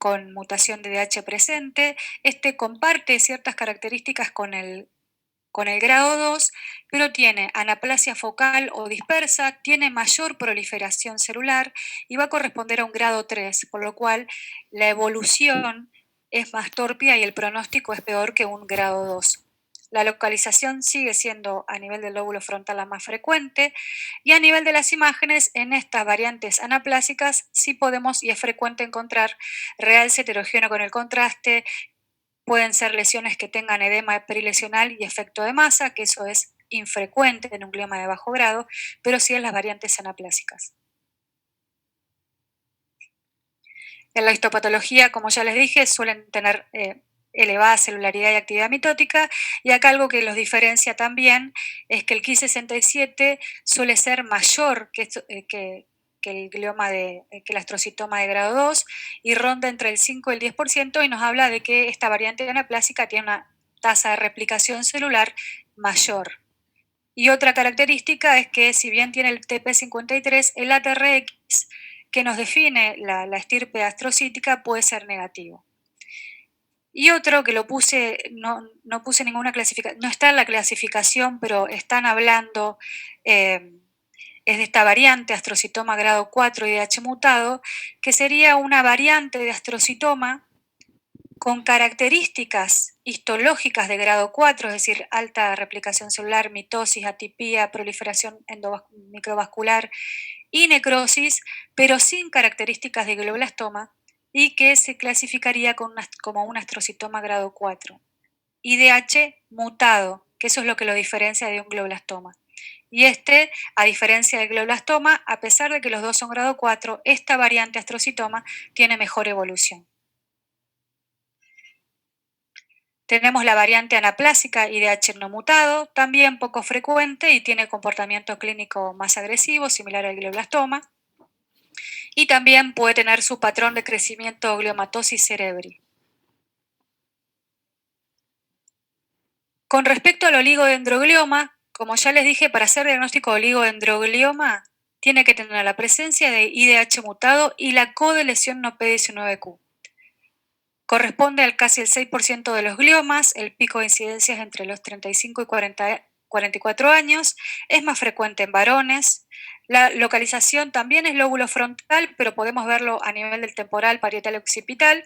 con mutación de DH presente. Este comparte ciertas características con el grado 2, pero tiene anaplasia focal o dispersa, tiene mayor proliferación celular y va a corresponder a un grado 3, por lo cual la evolución es más torpia y el pronóstico es peor que un grado 2. La localización sigue siendo a nivel del lóbulo frontal la más frecuente y a nivel de las imágenes, en estas variantes anaplásicas sí podemos y es frecuente encontrar realce heterogéneo con el contraste. Pueden ser lesiones que tengan edema perilesional y efecto de masa, que eso es infrecuente en un glioma de bajo grado, pero sí en las variantes anaplásicas. En la histopatología, como ya les dije, suelen tener elevada celularidad y actividad mitótica, y acá algo que los diferencia también es que el Ki67 suele ser mayor que el glioma que el astrocitoma de grado 2 y ronda entre el 5 y el 10% y nos habla de que esta variante anaplásica tiene una tasa de replicación celular mayor. Y otra característica es que si bien tiene el TP53, el ATRX que nos define la estirpe astrocítica puede ser negativo. Y otro que lo puse, no puse ninguna clasificación, no está en la clasificación, pero están hablando, es de esta variante astrocitoma grado 4 IDH mutado, que sería una variante de astrocitoma con características histológicas de grado 4, es decir, alta replicación celular, mitosis, atipía, proliferación microvascular y necrosis, pero sin características de glioblastoma y que se clasificaría como un astrocitoma grado 4. IDH mutado, que eso es lo que lo diferencia de un glioblastoma. Y a diferencia del glioblastoma, a pesar de que los dos son grado 4, esta variante astrocitoma tiene mejor evolución. Tenemos la variante anaplásica IDH no mutado, también poco frecuente y tiene comportamiento clínico más agresivo, similar al glioblastoma. Y también puede tener su patrón de crecimiento gliomatosis cerebri. Con respecto al oligodendroglioma, como ya les dije, para hacer diagnóstico de oligodendroglioma tiene que tener la presencia de IDH mutado y la codeleción no P19Q. Corresponde al casi el 6% de los gliomas, el pico de incidencia es entre los 35 y 44 años, es más frecuente en varones. La localización también es lóbulo frontal, pero podemos verlo a nivel del temporal, parietal y occipital.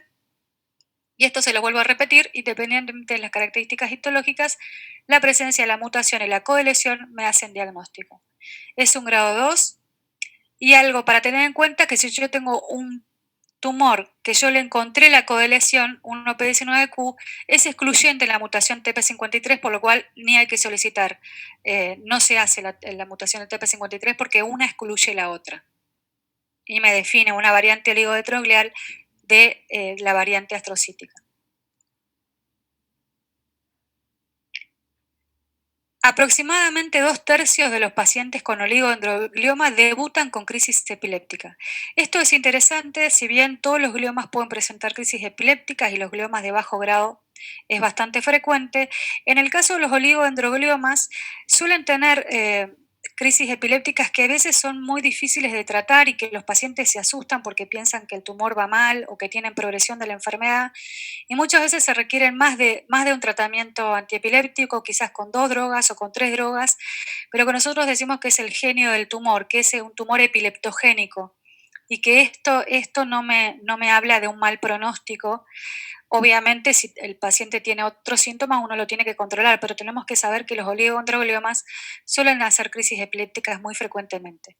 Y esto se lo vuelvo a repetir, independientemente de las características histológicas, la presencia de la mutación y la codeleción me hacen diagnóstico. Es un grado 2 y algo para tener en cuenta que si yo tengo un tumor que yo le encontré la codeleción, un OP19Q, es excluyente en la mutación TP53, por lo cual ni hay que solicitar. No se hace la mutación del TP53 porque una excluye la otra. Y me define una variante oligoheteroglial de la variante astrocítica. Aproximadamente 2/3 de los pacientes con oligodendroglioma debutan con crisis epiléptica. Esto es interesante, si bien todos los gliomas pueden presentar crisis epilépticas y los gliomas de bajo grado es bastante frecuente, en el caso de los oligodendrogliomas suelen tener crisis epilépticas que a veces son muy difíciles de tratar y que los pacientes se asustan porque piensan que el tumor va mal o que tienen progresión de la enfermedad. Y muchas veces se requieren más de un tratamiento antiepiléptico, quizás con 2 drogas o con 3 drogas, pero que nosotros decimos que es el genio del tumor, que es un tumor epileptogénico y que esto no me habla de un mal pronóstico. Obviamente, si el paciente tiene otros síntomas, uno lo tiene que controlar, pero tenemos que saber que los oligodendrogliomas suelen hacer crisis epilépticas muy frecuentemente.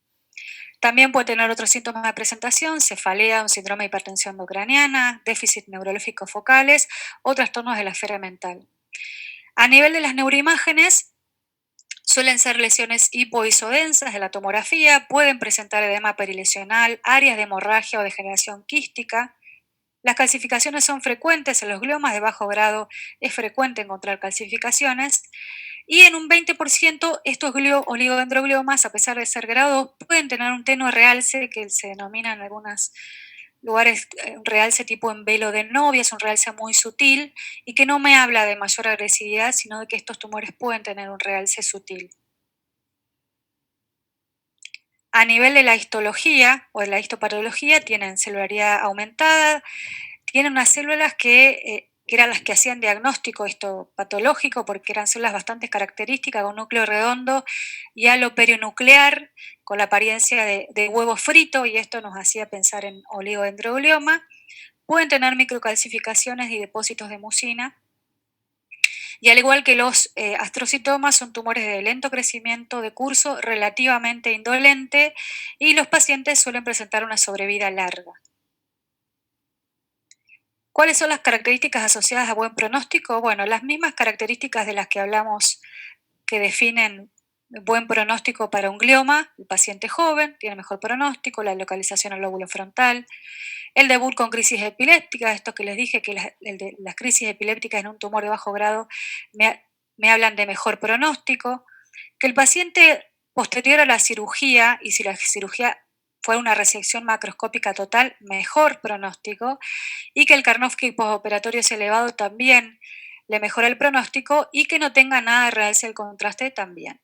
También puede tener otros síntomas de presentación, cefalea, un síndrome de hipertensión endocraniana, déficit neurológico focales o trastornos de la esfera mental. A nivel de las neuroimágenes, suelen ser lesiones hipoisodensas de la tomografía, pueden presentar edema perilesional, áreas de hemorragia o degeneración quística. Las calcificaciones son frecuentes en los gliomas de bajo grado, es frecuente encontrar calcificaciones. Y en un 20% estos oligodendrogliomas, a pesar de ser grado 2, pueden tener un tenue realce que se denomina en algunos lugares un realce tipo en velo de novia, es un realce muy sutil y que no me habla de mayor agresividad, sino de que estos tumores pueden tener un realce sutil. A nivel de la histología o de la histopatología tienen celularidad aumentada, tienen unas células que eran las que hacían diagnóstico histopatológico, porque eran células bastante características, con núcleo redondo y halo perinuclear, con la apariencia de huevo frito, y esto nos hacía pensar en oligodendroglioma. Pueden tener microcalcificaciones y depósitos de mucina. Y al igual que los astrocitomas, son tumores de lento crecimiento, de curso relativamente indolente, y los pacientes suelen presentar una sobrevida larga. ¿Cuáles son las características asociadas a buen pronóstico? Bueno, las mismas características de las que hablamos que definen buen pronóstico para un glioma: el paciente joven tiene mejor pronóstico, la localización al lóbulo frontal, el debut con crisis epilépticas, esto que les dije, que las crisis epilépticas en un tumor de bajo grado me hablan de mejor pronóstico, que el paciente posterior a la cirugía, y si la cirugía fue una resección macroscópica total, mejor pronóstico, y que el Karnofsky postoperatorio es elevado, también le mejora el pronóstico, y que no tenga nada de realce del contraste también.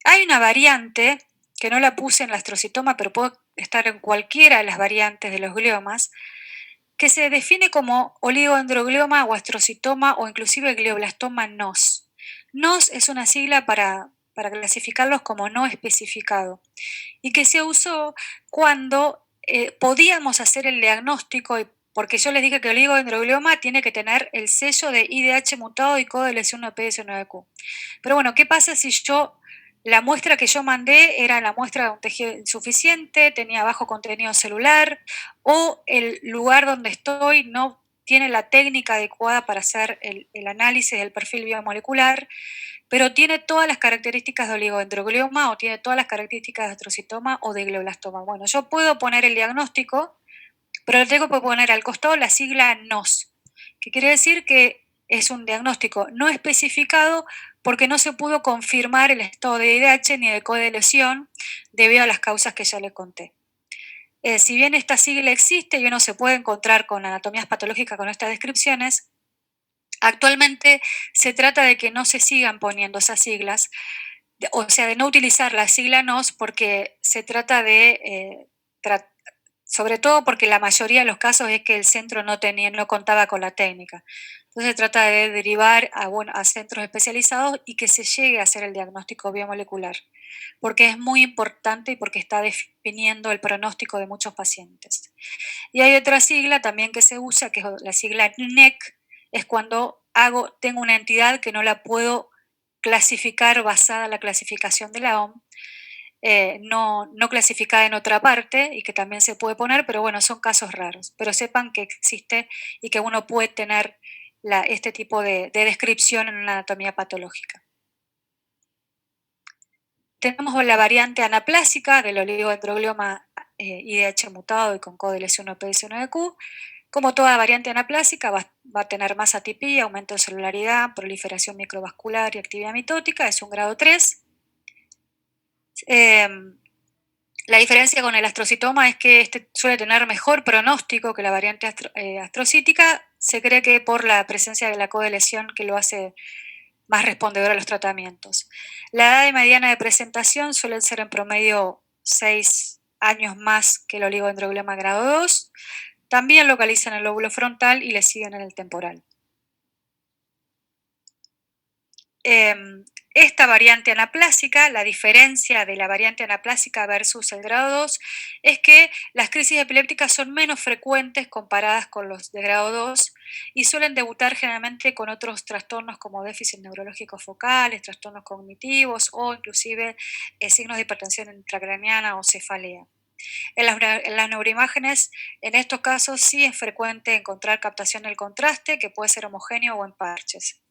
Hay una variante que no la puse en el astrocitoma, pero puede estar en cualquiera de las variantes de los gliomas, que se define como oligodendroglioma o astrocitoma, o inclusive glioblastoma NOS. NOS es una sigla para clasificarlos como no especificado, y que se usó cuando podíamos hacer el diagnóstico, porque yo les dije que el oligodendroglioma tiene que tener el sello de IDH mutado y codo de lesión PS9Q. Pero bueno, ¿qué pasa si la muestra que yo mandé era la muestra de un tejido insuficiente, tenía bajo contenido celular, o el lugar donde estoy no tiene la técnica adecuada para hacer el análisis del perfil biomolecular, pero tiene todas las características de oligodendroglioma, o tiene todas las características de astrocitoma o de glioblastoma? Bueno, yo puedo poner el diagnóstico, pero tengo que poner al costado la sigla NOS, que quiere decir que es un diagnóstico no especificado, porque no se pudo confirmar el estado de IDH ni de codo de lesión debido a las causas que ya les conté. Si bien esta sigla existe y uno se puede encontrar con anatomías patológicas con estas descripciones, actualmente se trata de que no se sigan poniendo esas siglas, o sea, de no utilizar la sigla NOS, porque se trata de, sobre todo porque la mayoría de los casos es que el centro no contaba con la técnica. Entonces se trata de derivar a centros especializados y que se llegue a hacer el diagnóstico biomolecular, porque es muy importante y porque está definiendo el pronóstico de muchos pacientes. Y hay otra sigla también que se usa, que es la sigla NEC, es cuando tengo una entidad que no la puedo clasificar basada en la clasificación de la OMS, no clasificada en otra parte, y que también se puede poner, pero bueno, son casos raros. Pero sepan que existe y que uno puede tener este tipo de descripción en una anatomía patológica. Tenemos la variante anaplásica del oligodendroglioma IDH mutado y con codo de lesión PS9Q. Como toda variante anaplásica, va a tener más atipía, aumento de celularidad, proliferación microvascular y actividad mitótica, es un grado 3. La diferencia con el astrocitoma es que este suele tener mejor pronóstico que la variante astrocítica. Se cree que por la presencia de la codeleción, que lo hace más respondedor a los tratamientos. La edad mediana de presentación suele ser en promedio 6 años más que el oligodendroglioma grado 2. También localizan el lóbulo frontal y le siguen en el temporal. Esta variante anaplásica, la diferencia de la variante anaplásica versus el grado 2 es que las crisis epilépticas son menos frecuentes comparadas con los de grado 2, y suelen debutar generalmente con otros trastornos como déficit neurológico focales, trastornos cognitivos, o inclusive signos de hipertensión intracraniana o cefalea. En las neuroimágenes, en estos casos sí es frecuente encontrar captación del contraste, que puede ser homogéneo o en parches.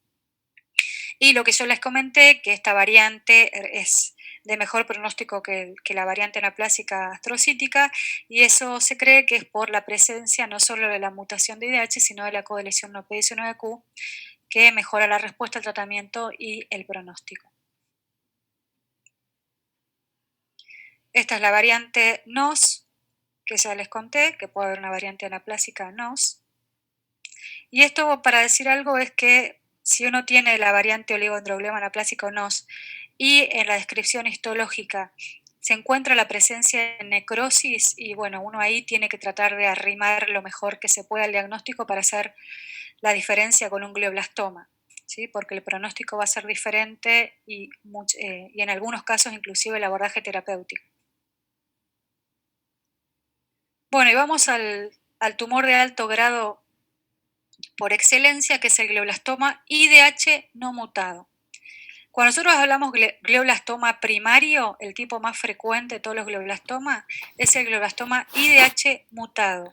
Y lo que yo les comenté, que esta variante es de mejor pronóstico que la variante anaplásica astrocítica, y eso se cree que es por la presencia no solo de la mutación de IDH, sino de la codeleción no PS9Q, que mejora la respuesta al tratamiento y el pronóstico. Esta es la variante NOS, que ya les conté, que puede haber una variante anaplásica NOS. Y esto, para decir algo, es que si uno tiene la variante oligodendroglioma anaplásico NOS y en la descripción histológica se encuentra la presencia de necrosis y bueno, uno ahí tiene que tratar de arrimar lo mejor que se pueda al diagnóstico para hacer la diferencia con un glioblastoma, ¿sí? Porque el pronóstico va a ser diferente y en algunos casos inclusive el abordaje terapéutico. Bueno, y vamos al tumor de alto grado por excelencia, que es el glioblastoma IDH no mutado. Cuando nosotros hablamos glioblastoma primario, el tipo más frecuente de todos los glioblastomas es el glioblastoma IDH mutado.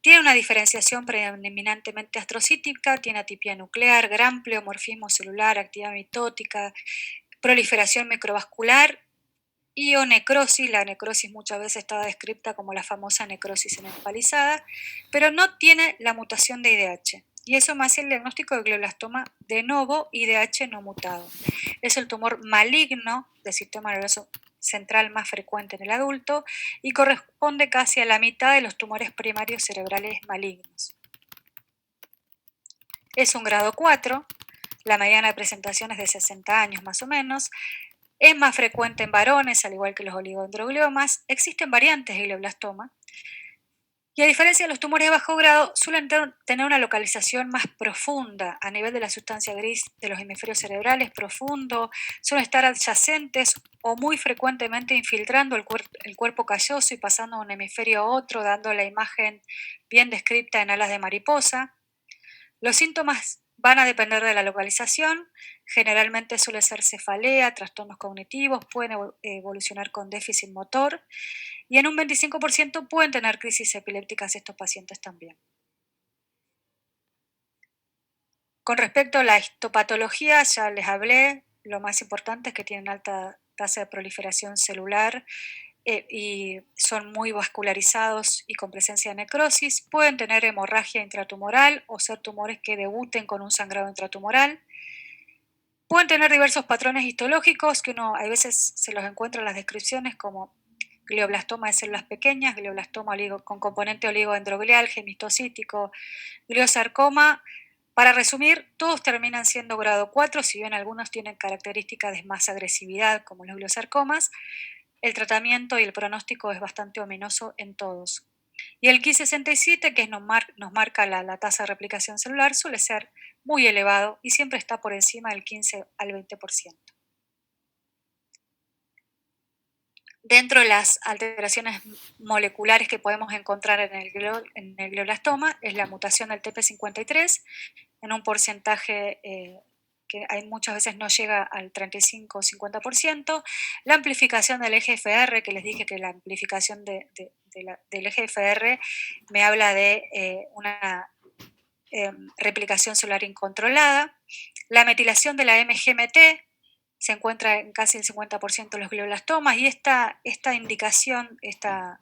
Tiene una diferenciación predominantemente astrocítica, tiene atipia nuclear, gran pleomorfismo celular, actividad mitótica, proliferación microvascular y o necrosis. La necrosis muchas veces está descrita como la famosa necrosis enempalizada, pero no tiene la mutación de IDH. Y eso me hace el diagnóstico de glioblastoma de novo IDH no mutado. Es el tumor maligno del sistema nervioso central más frecuente en el adulto y corresponde casi a la mitad de los tumores primarios cerebrales malignos. Es un grado 4, la mediana de presentación es de 60 años más o menos, es más frecuente en varones, al igual que los oligodendrogliomas, existen variantes de glioblastoma, y a diferencia de los tumores de bajo grado, suelen tener una localización más profunda a nivel de la sustancia gris de los hemisferios cerebrales, profundo, suelen estar adyacentes o muy frecuentemente infiltrando el cuerpo calloso y pasando de un hemisferio a otro, dando la imagen bien descrita en alas de mariposa. Los síntomas van a depender de la localización, generalmente suele ser cefalea, trastornos cognitivos, pueden evolucionar con déficit motor y en un 25% pueden tener crisis epilépticas estos pacientes también. Con respecto a la histopatología, ya les hablé, lo más importante es que tienen alta tasa de proliferación celular y son muy vascularizados y con presencia de necrosis, pueden tener hemorragia intratumoral o ser tumores que debuten con un sangrado intratumoral, pueden tener diversos patrones histológicos que uno a veces se los encuentra en las descripciones como glioblastoma de células pequeñas, glioblastoma con componente oligodendroglial, gemistocítico, gliosarcoma. Para resumir, todos terminan siendo grado 4, si bien algunos tienen características de más agresividad como los gliosarcomas. El tratamiento y el pronóstico es bastante ominoso en todos. Y el Ki67, que nos marca la tasa de replicación celular, suele ser muy elevado y siempre está por encima del 15 al 20%. Dentro de las alteraciones moleculares que podemos encontrar en el glioblastoma es la mutación del TP53 en un porcentaje que muchas veces no llega al 35 o 50%, la amplificación del EGFR, que les dije que la amplificación del EGFR me habla de una replicación celular incontrolada, la metilación de la MGMT, se encuentra en casi el 50% de los glioblastomas y esta indicación, esta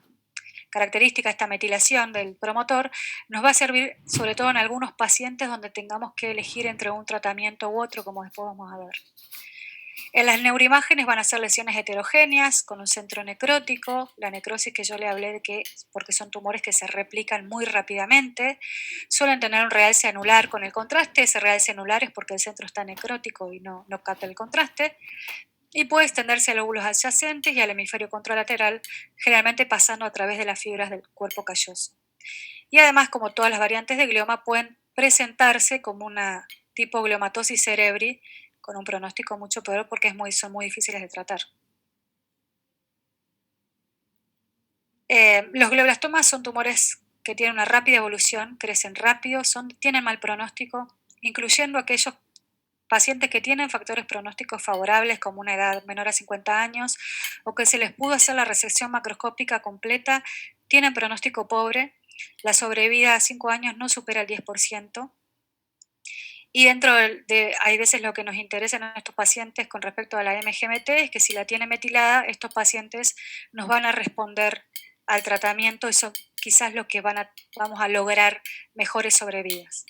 característica, esta metilación del promotor, nos va a servir sobre todo en algunos pacientes donde tengamos que elegir entre un tratamiento u otro, como después vamos a ver. En las neuroimágenes van a ser lesiones heterogéneas con un centro necrótico, la necrosis que yo le hablé de que porque son tumores que se replican muy rápidamente, suelen tener un realce anular con el contraste, ese realce anular es porque el centro está necrótico y no capta el contraste, y puede extenderse a lóbulos adyacentes y al hemisferio contralateral, generalmente pasando a través de las fibras del cuerpo calloso. Y además, como todas las variantes de glioma, pueden presentarse como una tipo gliomatosis cerebri, con un pronóstico mucho peor porque son muy difíciles de tratar. Los glioblastomas son tumores que tienen una rápida evolución, crecen rápido, tienen mal pronóstico, incluyendo aquellos pacientes que tienen factores pronósticos favorables como una edad menor a 50 años o que se les pudo hacer la resección macroscópica completa, tienen pronóstico pobre, la sobrevida a 5 años no supera el 10%. Y hay veces lo que nos interesa en estos pacientes con respecto a la MGMT es que si la tiene metilada, estos pacientes nos van a responder al tratamiento, eso quizás lo que vamos a lograr mejores sobrevidas.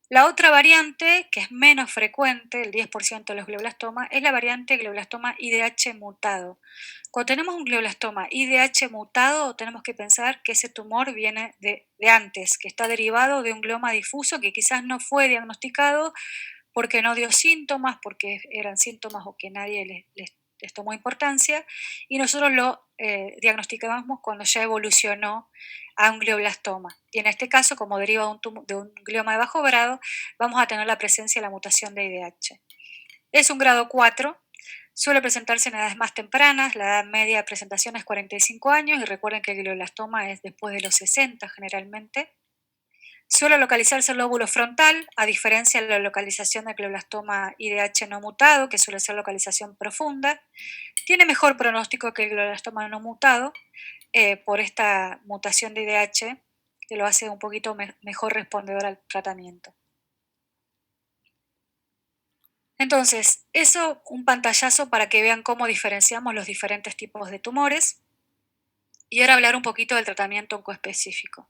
La otra variante, que es menos frecuente, el 10% de los glioblastomas, es la variante glioblastoma IDH mutado. Cuando tenemos un glioblastoma IDH mutado, tenemos que pensar que ese tumor viene de antes, que está derivado de un glioma difuso que quizás no fue diagnosticado porque no dio síntomas, porque eran síntomas o que nadie les tomó importancia, y nosotros lo diagnosticamos cuando ya evolucionó a un glioblastoma. Y en este caso, como deriva de un glioma de bajo grado, vamos a tener la presencia de la mutación de IDH. Es un grado 4, suele presentarse en edades más tempranas, la edad media de presentación es 45 años, y recuerden que el glioblastoma es después de los 60 generalmente. Suele localizarse el lóbulo frontal, a diferencia de la localización del glioblastoma IDH no mutado, que suele ser localización profunda. Tiene mejor pronóstico que el glioblastoma no mutado por esta mutación de IDH, que lo hace un poquito mejor respondedor al tratamiento. Entonces, eso un pantallazo para que vean cómo diferenciamos los diferentes tipos de tumores. Y ahora hablar un poquito del tratamiento oncoespecífico.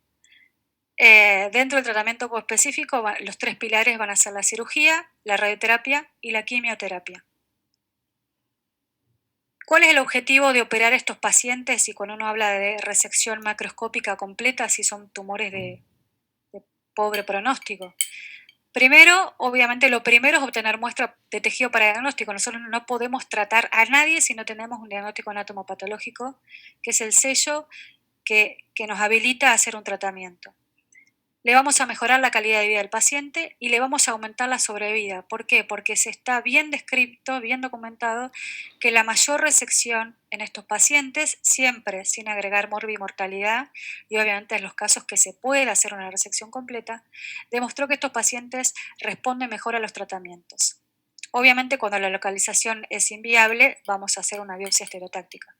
Dentro del tratamiento oncoespecífico, los 3 pilares van a ser la cirugía, la radioterapia y la quimioterapia. ¿Cuál es el objetivo de operar a estos pacientes? Y cuando uno habla de resección macroscópica completa, si son tumores de pobre pronóstico. Primero, obviamente, lo primero es obtener muestra de tejido para diagnóstico. Nosotros no podemos tratar a nadie si no tenemos un diagnóstico anatomopatológico, que es el sello que nos habilita a hacer un tratamiento. Le vamos a mejorar la calidad de vida del paciente y le vamos a aumentar la sobrevida. ¿Por qué? Porque se está bien descrito, bien documentado, que la mayor resección en estos pacientes, siempre sin agregar morbimortalidad, y obviamente en los casos que se puede hacer una resección completa, demostró que estos pacientes responden mejor a los tratamientos. Obviamente cuando la localización es inviable, vamos a hacer una biopsia estereotáctica.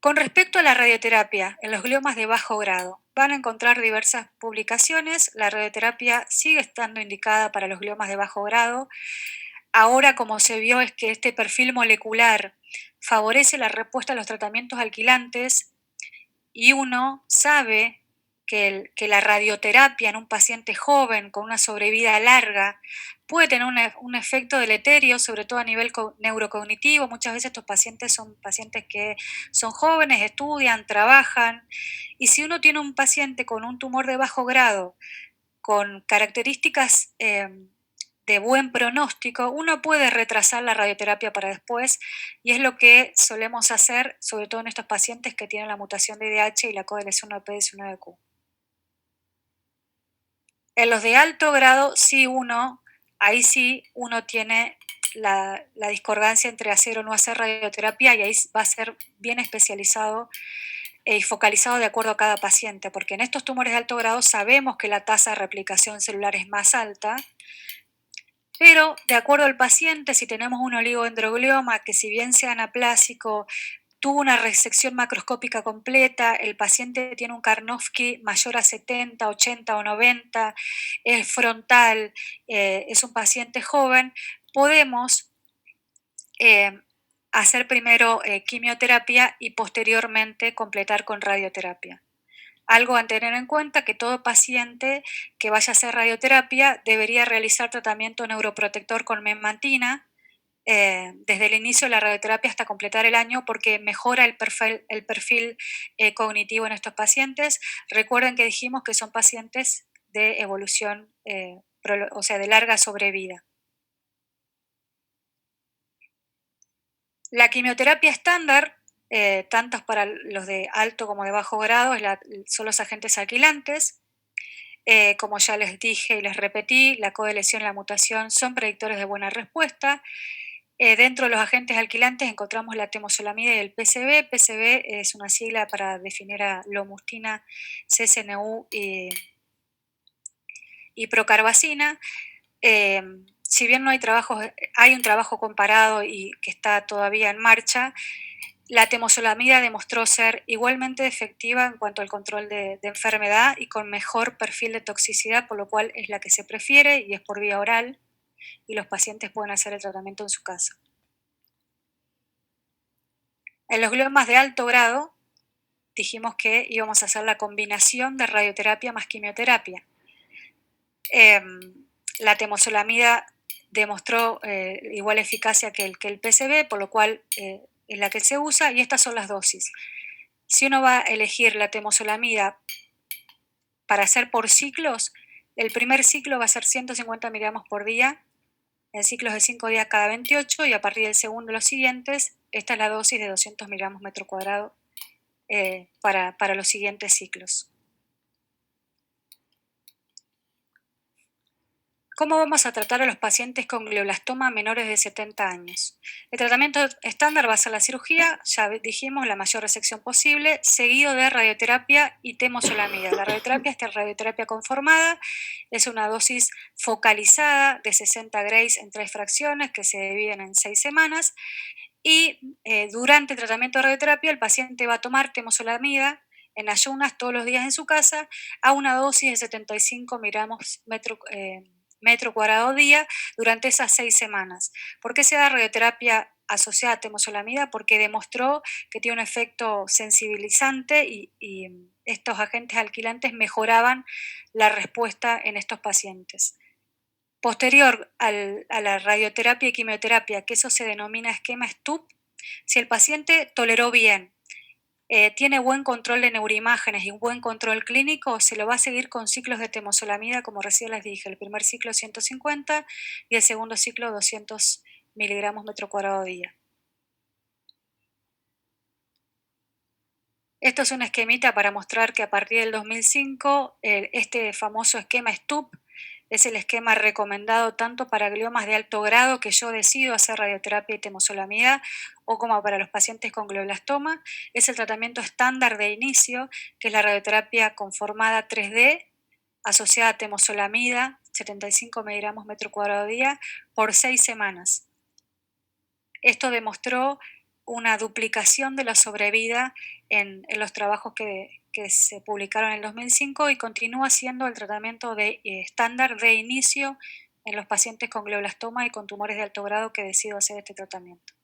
Con respecto a la radioterapia en los gliomas de bajo grado, van a encontrar diversas publicaciones. La radioterapia sigue estando indicada para los gliomas de bajo grado. Ahora, como se vio, es que este perfil molecular favorece la respuesta a los tratamientos alquilantes y uno sabe que la radioterapia en un paciente joven con una sobrevida larga puede tener un efecto deleterio, sobre todo a nivel neurocognitivo. Muchas veces estos pacientes son pacientes que son jóvenes, estudian, trabajan, y si uno tiene un paciente con un tumor de bajo grado, con características de buen pronóstico, uno puede retrasar la radioterapia para después, y es lo que solemos hacer, sobre todo en estos pacientes que tienen la mutación de IDH y la codeleción de P19Q. En los de alto grado, ahí sí uno tiene la discordancia entre hacer o no hacer radioterapia, y ahí va a ser bien especializado y focalizado de acuerdo a cada paciente, porque en estos tumores de alto grado sabemos que la tasa de replicación celular es más alta, pero de acuerdo al paciente, si tenemos un oligodendroglioma que, si bien sea anaplásico, tuvo una resección macroscópica completa, el paciente tiene un Karnofsky mayor a 70, 80 o 90, es frontal, es un paciente joven, podemos hacer primero quimioterapia y posteriormente completar con radioterapia. Algo a tener en cuenta, que todo paciente que vaya a hacer radioterapia debería realizar tratamiento neuroprotector con memantina desde el inicio de la radioterapia hasta completar el año, porque mejora el perfil cognitivo en estos pacientes. Recuerden que dijimos que son pacientes de evolución, o sea, de larga sobrevida. La quimioterapia estándar, tanto para los de alto como de bajo grado, son los agentes alquilantes. Como ya les dije y les repetí, la codeleción y la mutación son predictores de buena respuesta. Dentro de los agentes alquilantes encontramos la temozolamida y el PCB. PCB es una sigla para definir a lomustina, CSNU y procarbacina. Si bien no hay trabajos, hay un trabajo comparado y que está todavía en marcha, la temozolamida demostró ser igualmente efectiva en cuanto al control de enfermedad y con mejor perfil de toxicidad, por lo cual es la que se prefiere y es por vía oral, y los pacientes pueden hacer el tratamiento en su casa. En los gliomas de alto grado dijimos que íbamos a hacer la combinación de radioterapia más quimioterapia. La temozolamida demostró igual eficacia que el PCB, por lo cual es la que se usa, y estas son las dosis. Si uno va a elegir la temozolamida para hacer por ciclos, El primer ciclo va a ser 150 miligramos por día, en ciclos de 5 días cada 28, y a partir del segundo los siguientes, esta es la dosis de 200 miligramos metro cuadrado para los siguientes ciclos. ¿Cómo vamos a tratar a los pacientes con glioblastoma menores de 70 años? El tratamiento estándar va a ser la cirugía, ya dijimos, la mayor resección posible, seguido de radioterapia y temozolomida. La radioterapia es radioterapia conformada, es una dosis focalizada de 60 grays en 3 fracciones que se dividen en 6 semanas, y durante el tratamiento de radioterapia el paciente va a tomar temozolomida en ayunas todos los días en su casa a una dosis de 75 miligramos metro cuadrado día durante esas 6 semanas. ¿Por qué se da radioterapia asociada a temozolomida? Porque demostró que tiene un efecto sensibilizante y estos agentes alquilantes mejoraban la respuesta en estos pacientes. Posterior a la radioterapia y quimioterapia, que eso se denomina esquema Stupp, si el paciente toleró bien, tiene buen control de neuroimágenes y un buen control clínico, se lo va a seguir con ciclos de temozolomida, como recién les dije, el primer ciclo 150 y el segundo ciclo 200 miligramos metro cuadrado día. Esto es un esquemita para mostrar que a partir del 2005 este famoso esquema Stupp es el esquema recomendado tanto para gliomas de alto grado que yo decido hacer radioterapia y temozolomida o como para los pacientes con glioblastoma. Es el tratamiento estándar de inicio, que es la radioterapia conformada 3D asociada a temozolomida, 75 miligramos metro cuadrado día, por 6 semanas. Esto demostró una duplicación de la sobrevida en los trabajos que se publicaron en el 2005 y continúa siendo el tratamiento estándar de inicio en los pacientes con glioblastoma y con tumores de alto grado que decido hacer este tratamiento.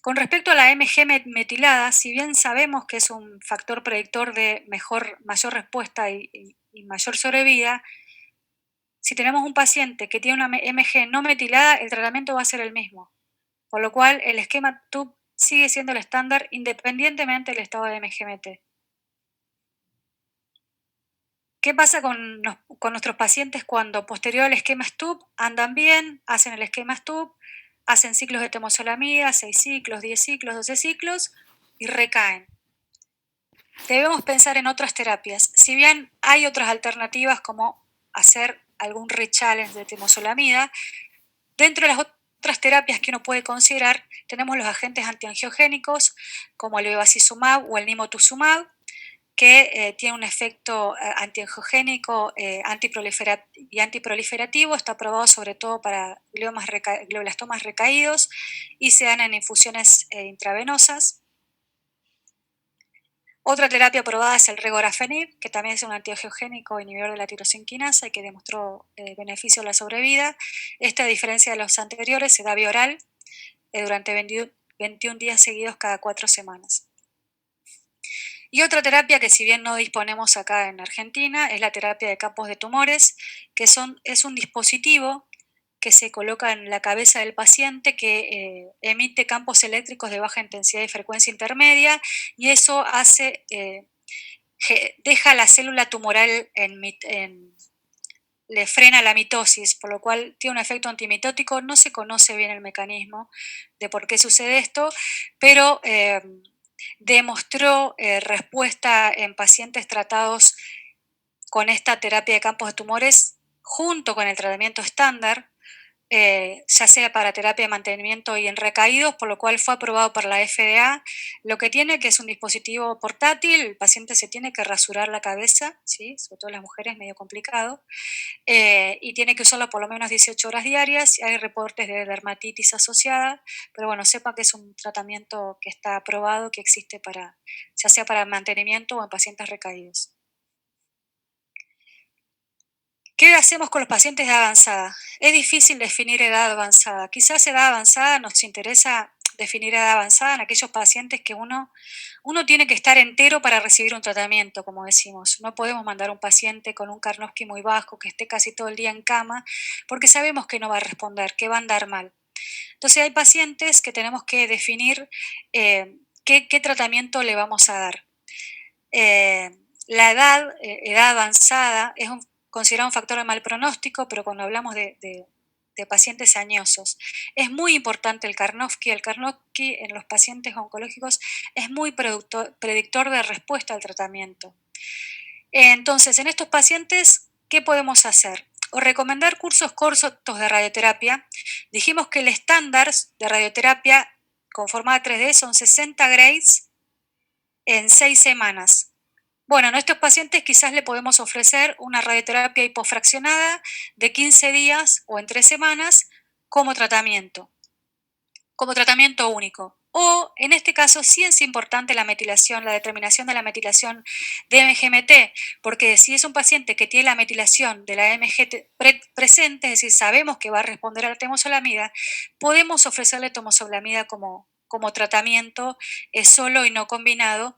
Con respecto a la MG metilada, si bien sabemos que es un factor predictor de mayor respuesta y mayor sobrevida, si tenemos un paciente que tiene una MG no metilada, el tratamiento va a ser el mismo, por lo cual el esquema TUB sigue siendo el estándar independientemente del estado de MGMT. ¿Qué pasa con nuestros pacientes cuando posterior al esquema STUB andan bien, hacen el esquema STUB, hacen ciclos de temozolomida, 6 ciclos, 10 ciclos, 12 ciclos y recaen? Debemos pensar en otras terapias. Si bien hay otras alternativas como hacer algún rechallenge de temozolomida, dentro de las otras terapias que uno puede considerar tenemos los agentes antiangiogénicos como el bevacizumab o el nimotuzumab, que tiene un efecto antiangiogénico y antiproliferativo, está aprobado sobre todo para glioblastomas recaídos y se dan en infusiones intravenosas. Otra terapia aprobada es el regorafenib, que también es un antiangiogénico inhibidor de la tirosinquinasa y que demostró beneficio a la sobrevida. Esta, a diferencia de los anteriores, se da vía oral durante 21 días seguidos cada 4 semanas. Y otra terapia que si bien no disponemos acá en Argentina es la terapia de campos de tumores, que es un dispositivo que se coloca en la cabeza del paciente que emite campos eléctricos de baja intensidad y frecuencia intermedia, y eso hace, deja la célula tumoral le frena la mitosis, por lo cual tiene un efecto antimitótico. No se conoce bien el mecanismo de por qué sucede esto, pero demostró respuesta en pacientes tratados con esta terapia de campos de tumores junto con el tratamiento estándar, ya sea para terapia de mantenimiento y en recaídos, por lo cual fue aprobado por la FDA. Lo que tiene que es un dispositivo portátil, el paciente se tiene que rasurar la cabeza, ¿sí? Sobre todo las mujeres, medio complicado, y tiene que usarlo por lo menos 18 horas diarias. Hay reportes de dermatitis asociada, pero bueno, sepa que es un tratamiento que está aprobado, que existe ya sea para mantenimiento o en pacientes recaídos. ¿Qué hacemos con los pacientes de edad avanzada? Es difícil definir edad avanzada. Quizás edad avanzada nos interesa definir edad avanzada en aquellos pacientes que uno tiene que estar entero para recibir un tratamiento, como decimos. No podemos mandar a un paciente con un Karnofsky muy bajo, que esté casi todo el día en cama, porque sabemos que no va a responder, que va a andar mal. Entonces hay pacientes que tenemos que definir qué tratamiento le vamos a dar. La edad, edad avanzada, es considerado un factor de mal pronóstico, pero cuando hablamos de pacientes añosos. Es muy importante el Karnofsky. El Karnofsky en los pacientes oncológicos es muy predictor de respuesta al tratamiento. Entonces, en estos pacientes, ¿qué podemos hacer? O recomendar cursos cortos de radioterapia. Dijimos que el estándar de radioterapia con formada 3D son 60 grays en 6 semanas. Bueno, a estos pacientes quizás le podemos ofrecer una radioterapia hipofraccionada de 15 días o en 3 semanas como tratamiento único. O en este caso sí es importante la metilación, la determinación de la metilación de MGMT, porque si es un paciente que tiene la metilación de la MGT presente, es decir, sabemos que va a responder a la temozolomida, podemos ofrecerle temozolomida como tratamiento solo y no combinado,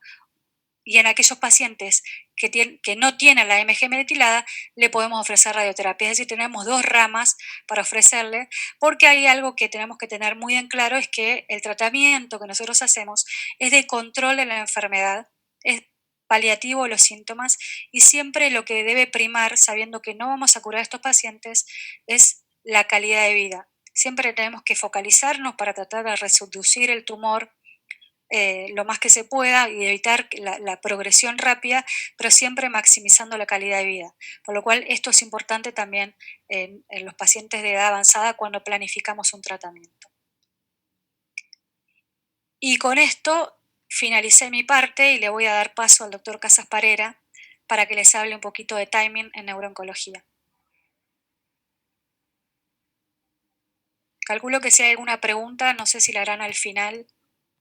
y en aquellos pacientes que no tienen la MG metilada, le podemos ofrecer radioterapia. Es decir, tenemos dos ramas para ofrecerle, porque hay algo que tenemos que tener muy en claro, es que el tratamiento que nosotros hacemos es de control de la enfermedad, es paliativo de los síntomas, y siempre lo que debe primar, sabiendo que no vamos a curar a estos pacientes, es la calidad de vida. Siempre tenemos que focalizarnos para tratar de reducir el tumor lo más que se pueda y evitar la progresión rápida, pero siempre maximizando la calidad de vida. Por lo cual esto es importante también en los pacientes de edad avanzada cuando planificamos un tratamiento. Y con esto finalicé mi parte y le voy a dar paso al doctor Casas Parera para que les hable un poquito de timing en neurooncología. Calculo que si hay alguna pregunta, no sé si la harán al final,